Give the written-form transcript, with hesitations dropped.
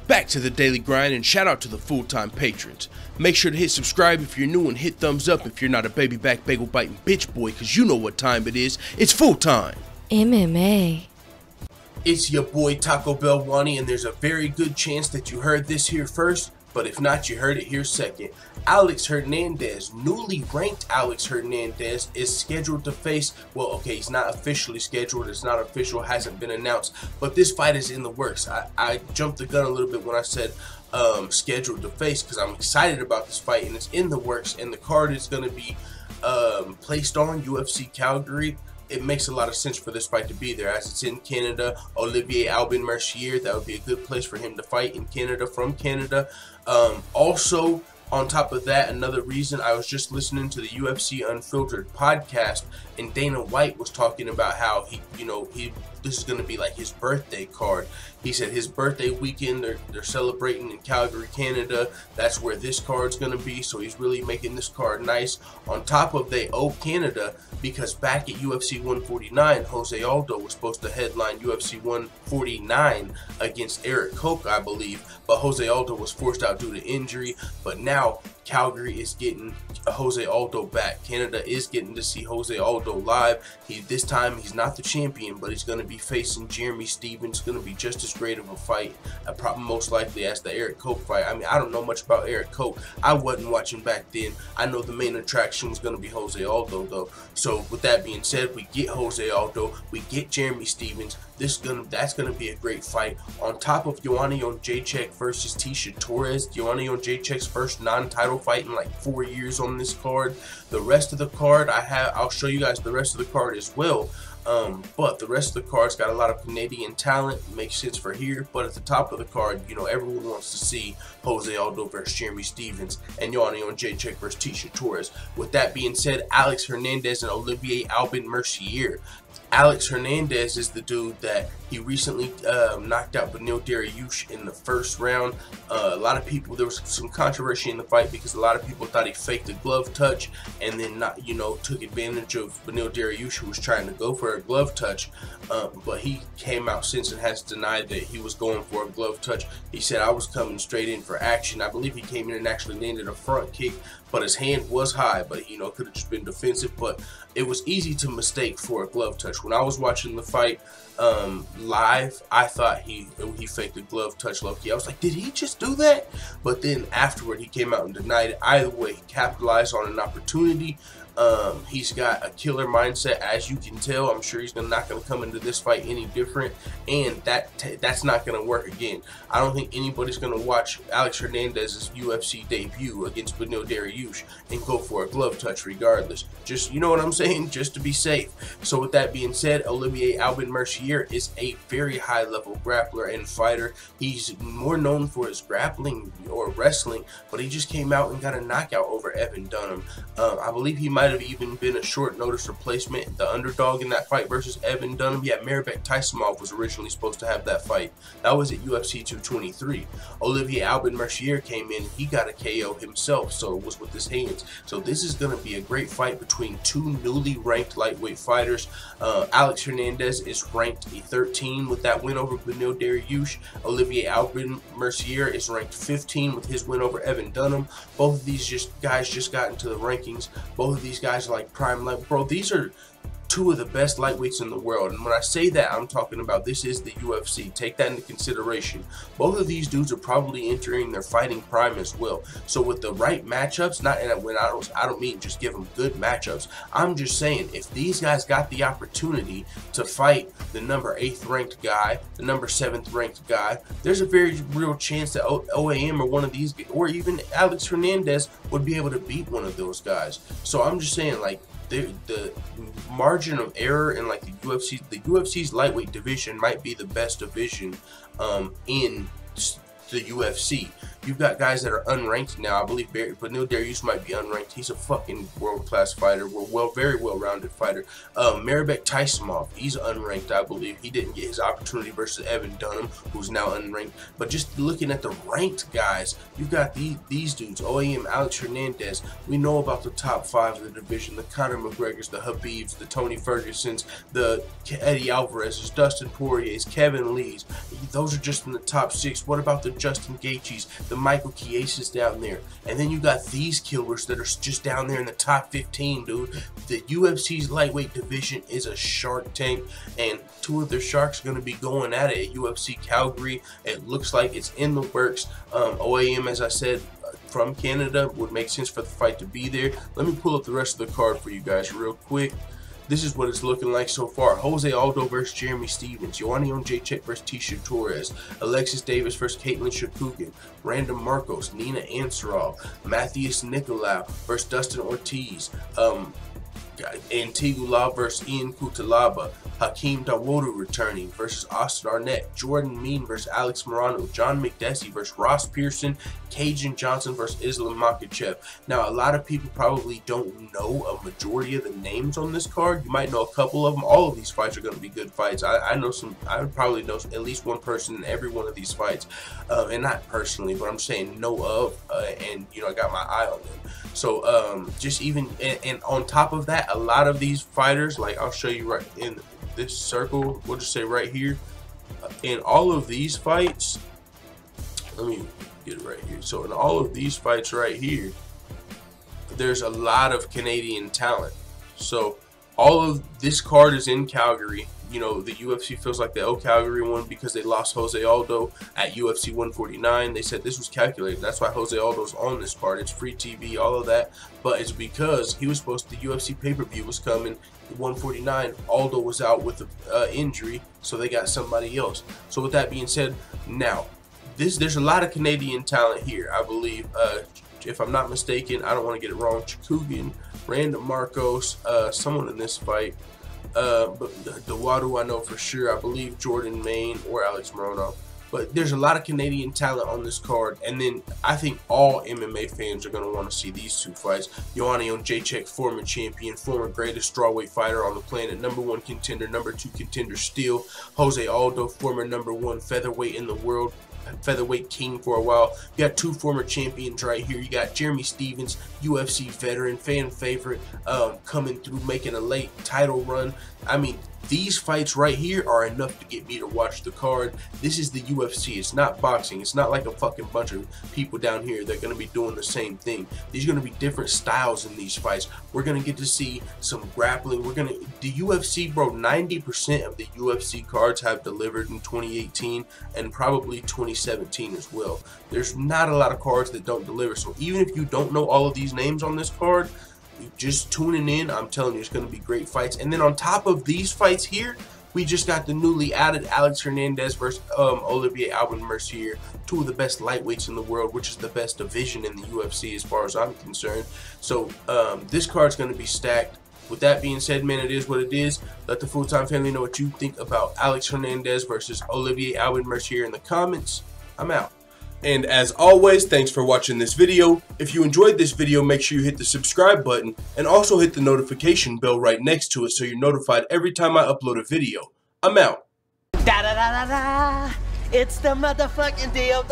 Back to the daily grind, and shout out to the full-time patrons. Make sure to hit subscribe if you're new and hit thumbs up if you're not a baby back bagel biting bitch boy, cause you know what time it is. It's full time. MMA. It's your boy Taco Bell Wani, and there's a very good chance that you heard this here first, but if not, you heard it here second. Alex Hernandez, newly ranked Alex Hernandez, is scheduled to face, well, okay, he's not officially scheduled, it's not official, hasn't been announced, but this fight is in the works. I jumped the gun a little bit when I said scheduled to face, because I'm excited about this fight, and it's in the works, and the card is going to be placed on UFC Calgary. It makes a lot of sense for this fight to be there, as it's in Canada. Olivier Aubin Mercier, that would be a good place for him to fight in Canada, from Canada. Also, on top of that, another reason, I was just listening to the UFC Unfiltered podcast, and Dana White was talking about how this is going to be like his birthday card. He said his birthday weekend, they're celebrating in Calgary, Canada. That's where this card's going to be, so he's really making this card nice. On top of, they owe Canada, because back at UFC 149, Jose Aldo was supposed to headline UFC 149 against Eric Koch, I believe, but Jose Aldo was forced out due to injury. But now Calgary is getting Jose Aldo back. Canada is getting to see Jose Aldo live. This time he's not the champion, but he's going to be facing Jeremy Stephens. It's going to be just as great of a fight, probably most likely, as the Eric Koch fight. I mean, I don't know much about Eric Koch. I wasn't watching back then. I know the main attraction was going to be Jose Aldo, though. So with that being said, we get Jose Aldo, we get Jeremy Stephens. That's gonna be a great fight. On top of Joanna Jędrzejczyk versus Tecia Torres, Joanna Jędrzejczyk's first non-title fight in like 4 years on this card. The rest of the card, I'll show you guys the rest of the card as well. But the rest of the card's got a lot of Canadian talent. Makes sense for here. But at the top of the card, everyone wants to see Jose Aldo versus Jeremy Stephens and Joanna Jędrzejczyk versus Tecia Torres. With that being said, Alex Hernandez and Olivier Aubin Mercier. Alex Hernandez is the dude that he recently knocked out Beneil Dariush in the first round. A lot of people, there was some controversy in the fight because a lot of people thought he faked a glove touch and then took advantage of Beneil Dariush, who was trying to go for a glove touch. But he came out since and has denied that he was going for a glove touch. He said, I was coming straight in for action. I believe he came in and actually landed a front kick, but his hand was high, but could have just been defensive. But it was easy to mistake for a glove touch. When I was watching the fight live, I thought he faked a glove touch low-key. I was like, did he just do that? But then afterward, he came out and denied it. Either way, he capitalized on an opportunity. He's got a killer mindset, as you can tell. I'm sure he's not going to come into this fight any different, and that's not going to work again. I don't think anybody's going to watch Alex Hernandez's UFC debut against Beneil Dariush and go for a glove touch regardless. Just, you know what I'm saying? Just to be safe. So with that being said, Olivier Aubin Mercier is a very high-level grappler and fighter. He's more known for his grappling or wrestling, but he just came out and got a knockout over Evan Dunham. I believe he might have even been a short notice replacement, the underdog in that fight versus Evan Dunham. Yeah, Mairbek Taisumov was originally supposed to have that fight. That was at UFC 223. Olivier Aubin Mercier came in and he got a KO himself, so it was with his hands. So this is going to be a great fight between two newly ranked lightweight fighters. Alex Hernandez is ranked a 13 with that win over Beneil Dariush. Olivier Aubin Mercier is ranked 15 with his win over Evan Dunham. Both of these guys just got into the rankings. Both of these guys are like prime light. Bro, these are two of the best lightweights in the world, and when I say that, I'm talking about this is the UFC. Take that into consideration. Both of these dudes are probably entering their fighting prime as well. So with the right matchups, I don't mean just give them good matchups. I'm just saying, if these guys got the opportunity to fight the number 8th ranked guy, the number 7th ranked guy, there's a very real chance that OAM or one of these, or even Alex Hernandez, would be able to beat one of those guys. So I'm just saying, like, the margin of error in like the UFC's lightweight division might be the best division in the UFC. You've got guys that are unranked now. I believe Beneil Dariush might be unranked. He's a fucking world-class fighter. Very well-rounded fighter. Mairbek Taisumov, he's unranked, I believe. He didn't get his opportunity versus Evan Dunham, who's now unranked. But just looking at the ranked guys, you've got these dudes, OAM, Alex Hernandez. We know about the top 5 of the division, the Conor McGregors, the Habibs, the Tony Fergusons, the Eddie Alvarez's, Dustin Poirier's, Kevin Lee's. Those are just in the top 6. What about the Justin Gaethjes, the Michael Chiesas down there. And then you got these killers that are just down there in the top 15, dude. The UFC's lightweight division is a shark tank, and two of their sharks are going to be going at it at UFC Calgary. It looks like it's in the works. OAM, as I said, from Canada, would make sense for the fight to be there. Let me pull up the rest of the card for you guys real quick. This is what it's looking like so far. Jose Aldo versus Jeremy Stephens. Joanna Jędrzejczyk versus Tisha Torres. Alexis Davis versus Caitlin Shakugan. Randa Marcos, Nina Ansaroff. Matthias Nicolau versus Dustin Ortiz. Antigua versus Ian Cutelaba. Hakeem Dawodu returning versus Austin Arnett. Jordan Mean versus Alex Morano. John McDessie versus Ross Pearson. Cajun Johnson versus Islam Makhachev. Now, a lot of people probably don't know a majority of the names on this card. You might know a couple of them. All of these fights are going to be good fights. I know some. I would probably know at least one person in every one of these fights, and not personally, but I'm saying know of, and you know, I got my eye on them. So just even and on top of that, a lot of these fighters, like I'll show you right in this circle, we'll just say right here, in all of these fights, let me get it right here. So in all of these fights right here, there's a lot of Canadian talent. So all of this card is in Calgary. You know, the UFC feels like they owe Calgary one because they lost Jose Aldo at UFC 149. They said this was calculated. That's why Jose Aldo's on this card. It's free TV, all of that. But it's because he was supposed to, the UFC pay-per-view was coming, 149. Aldo was out with an injury, so they got somebody else. So with that being said, now, there's a lot of Canadian talent here, I believe. If I'm not mistaken, I don't want to get it wrong, Shakugan, Randa Marcos, someone in this fight. But the Wadu I know for sure. I believe Jordan Main or Alex Morano. But there's a lot of Canadian talent on this card. And then I think all MMA fans are going to want to see these two fights. Joanna Jędrzejczyk, former champion, former greatest strawweight fighter on the planet, #1 contender, #2 contender still. Jose Aldo, former #1 featherweight in the world, featherweight king for a while. You got two former champions right here. You got Jeremy Stephens, UFC veteran, fan favorite, coming through, making a late title run. I mean, these fights right here are enough to get me to watch the card. This is the UFC. It's not boxing. It's not like a fucking bunch of people down here that are going to be doing the same thing. There's going to be different styles in these fights. We're going to get to see some grappling. The UFC, bro, 90% of the UFC cards have delivered in 2018 and probably 2017 as well. There's not a lot of cards that don't deliver. So even if you don't know all of these names on this card, just tuning in, I'm telling you, it's going to be great fights. And then on top of these fights here, we just got the newly added Alex Hernandez versus Olivier Aubin Mercier, two of the best lightweights in the world, which is the best division in the UFC as far as I'm concerned. So this card's going to be stacked. With that being said, man, it is what it is. Let the full-time family know what you think about Alex Hernandez versus Olivier Aubin Mercier in the comments. I'm out. And as always, thanks for watching this video. If you enjoyed this video, make sure you hit the subscribe button and also hit the notification bell right next to it so you're notified every time I upload a video. I'm out. Da da da da da. It's the motherfucking DOG.